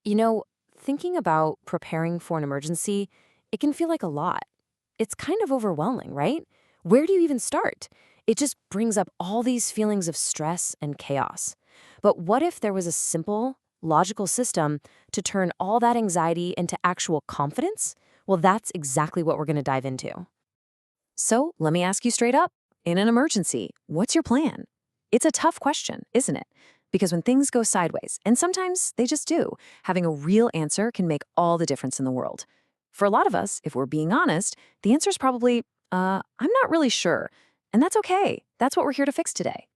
You know, thinking about preparing for an emergency, it can feel like a lot. It's kind of overwhelming, right? Where do you even start? It just brings up all these feelings of stress and chaos. But what if there was a simple, logical system to turn all that anxiety into actual confidence? Well, that's exactly what we're going to dive into. So let me ask you straight up. In an emergency, what's your plan? It's a tough question, isn't it? Because when things go sideways, and sometimes they just do, having a real answer can make all the difference in the world. For a lot of us, if we're being honest, the answer is probably, I'm not really sure. And that's okay. That's what we're here to fix today.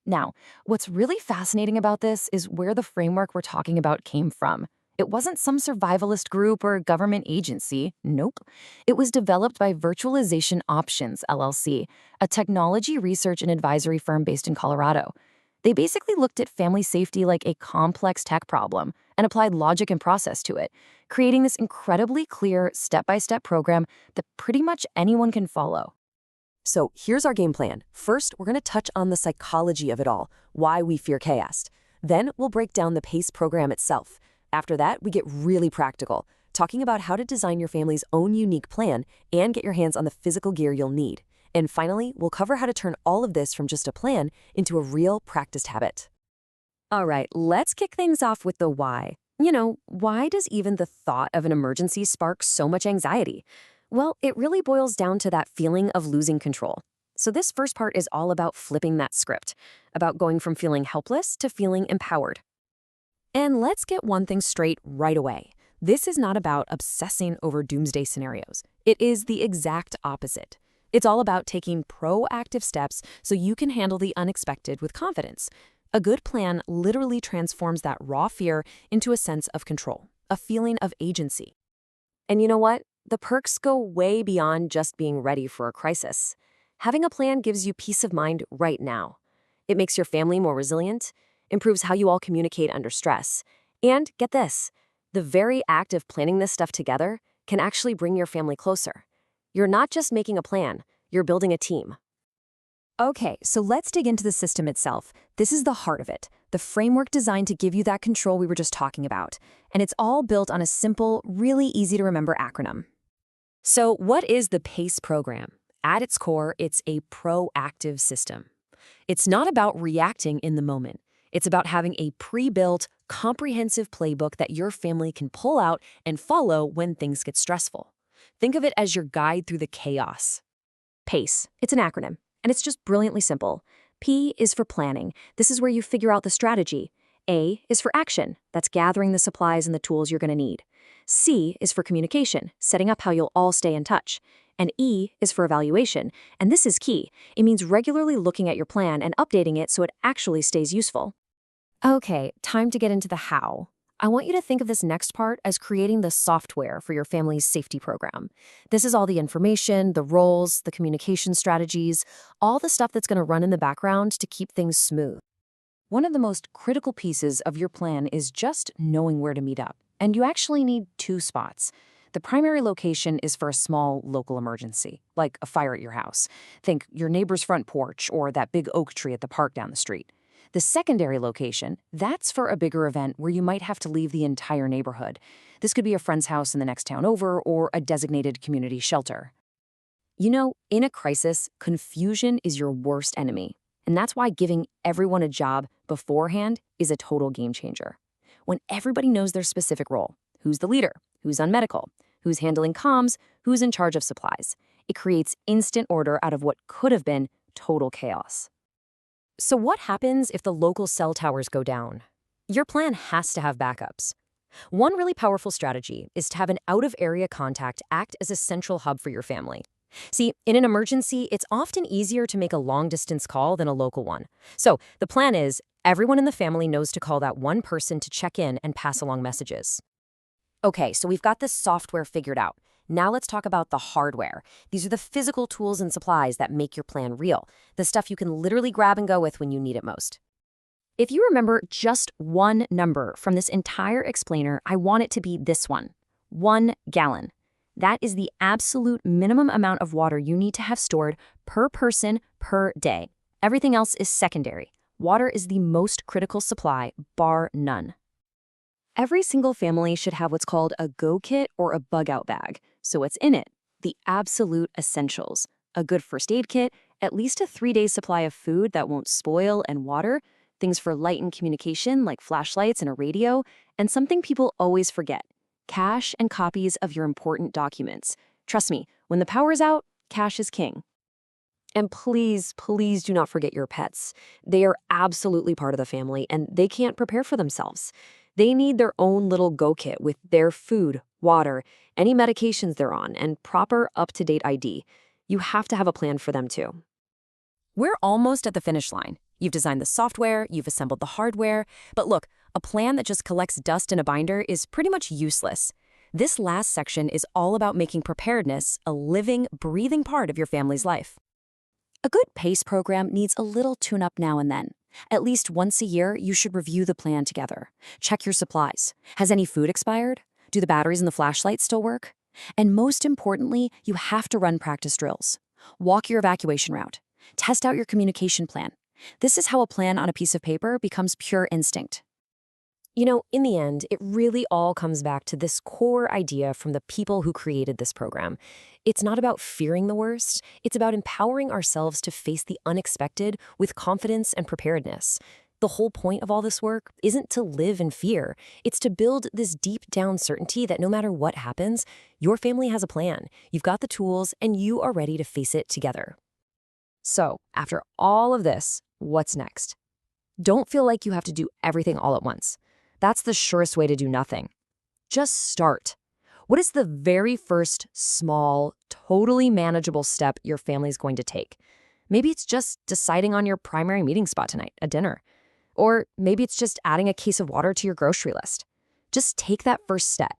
Now, what's really fascinating about this is where the framework we're talking about came from. It wasn't some survivalist group or government agency. Nope. It was developed by Virtualization Options LLC, a technology research and advisory firm based in Colorado. They basically looked at family safety like a complex tech problem and applied logic and process to it, creating this incredibly clear step-by-step program that pretty much anyone can follow. So here's our game plan. First, we're going to touch on the psychology of it all, why we fear chaos. Then we'll break down the PACE program itself. After that, we get really practical, talking about how to design your family's own unique plan and get your hands on the physical gear you'll need. And finally, we'll cover how to turn all of this from just a plan into a real practiced habit. All right, let's kick things off with the why. Why does even the thought of an emergency spark so much anxiety? Well, it really boils down to that feeling of losing control. So this first part is all about flipping that script, about going from feeling helpless to feeling empowered. And let's get one thing straight right away. This is not about obsessing over doomsday scenarios. It is the exact opposite. It's all about taking proactive steps so you can handle the unexpected with confidence. A good plan literally transforms that raw fear into a sense of control, a feeling of agency. And you know what? The perks go way beyond just being ready for a crisis. Having a plan gives you peace of mind right now. It makes your family more resilient, improves how you all communicate under stress, and get this, the very act of planning this stuff together can actually bring your family closer. You're not just making a plan, you're building a team. Okay, so let's dig into the system itself. This is the heart of it, the framework designed to give you that control we were just talking about. And it's all built on a simple, really easy to remember acronym. So what is the PACE program? At its core, it's a proactive system. It's not about reacting in the moment. It's about having a pre-built, comprehensive playbook that your family can pull out and follow when things get stressful. Think of it as your guide through the chaos. PACE, it's an acronym, and it's just brilliantly simple. P is for planning. This is where you figure out the strategy. A is for action. That's gathering the supplies and the tools you're going to need. C is for communication, setting up how you'll all stay in touch. And E is for evaluation, and this is key. It means regularly looking at your plan and updating it so it actually stays useful. Okay, time to get into the how. I want you to think of this next part as creating the software for your family's safety program. This is all the information, the roles, the communication strategies, all the stuff that's going to run in the background to keep things smooth. One of the most critical pieces of your plan is just knowing where to meet up. And you actually need two spots. The primary location is for a small local emergency, like a fire at your house. Think your neighbor's front porch or that big oak tree at the park down the street. The secondary location, that's for a bigger event where you might have to leave the entire neighborhood. This could be a friend's house in the next town over or a designated community shelter. In a crisis, confusion is your worst enemy. And that's why giving everyone a job beforehand is a total game changer. When everybody knows their specific role, who's the leader, who's on medical, who's handling comms, who's in charge of supplies, it creates instant order out of what could have been total chaos. So what happens if the local cell towers go down? Your plan has to have backups. One really powerful strategy is to have an out-of-area contact act as a central hub for your family. See, in an emergency, it's often easier to make a long-distance call than a local one. So the plan is everyone in the family knows to call that one person to check in and pass along messages. Okay, so we've got this software figured out. Now let's talk about the hardware. These are the physical tools and supplies that make your plan real, the stuff you can literally grab and go with when you need it most. If you remember just one number from this entire explainer, I want it to be this one, 1 gallon. That is the absolute minimum amount of water you need to have stored per person per day. Everything else is secondary. Water is the most critical supply, bar none. Every single family should have what's called a go kit or a bug out bag. So what's in it? The absolute essentials. A good first aid kit, at least a 3-day supply of food that won't spoil, and water, things for light and communication like flashlights and a radio, and something people always forget: cash and copies of your important documents. Trust me, when the power's out, cash is king. And please, please do not forget your pets. They are absolutely part of the family and they can't prepare for themselves. They need their own little go kit with their food, water, any medications they're on, and proper up-to-date ID. You have to have a plan for them too. We're almost at the finish line. You've designed the software, you've assembled the hardware, but look, a plan that just collects dust in a binder is pretty much useless. This last section is all about making preparedness a living, breathing part of your family's life. A good PACE program needs a little tune-up now and then. At least once a year, you should review the plan together. Check your supplies. Has any food expired? Do the batteries in the flashlights still work? And most importantly, you have to run practice drills. Walk your evacuation route. Test out your communication plan. This is how a plan on a piece of paper becomes pure instinct. You know, in the end, it really all comes back to this core idea from the people who created this program. It's not about fearing the worst, it's about empowering ourselves to face the unexpected with confidence and preparedness. The whole point of all this work isn't to live in fear. It's to build this deep down certainty that no matter what happens, your family has a plan, you've got the tools, and you are ready to face it together. So, after all of this, what's next? Don't feel like you have to do everything all at once. That's the surest way to do nothing. Just start. What is the very first small, totally manageable step your family's going to take? Maybe it's just deciding on your primary meeting spot tonight at dinner. Or maybe it's just adding a case of water to your grocery list. Just take that first step.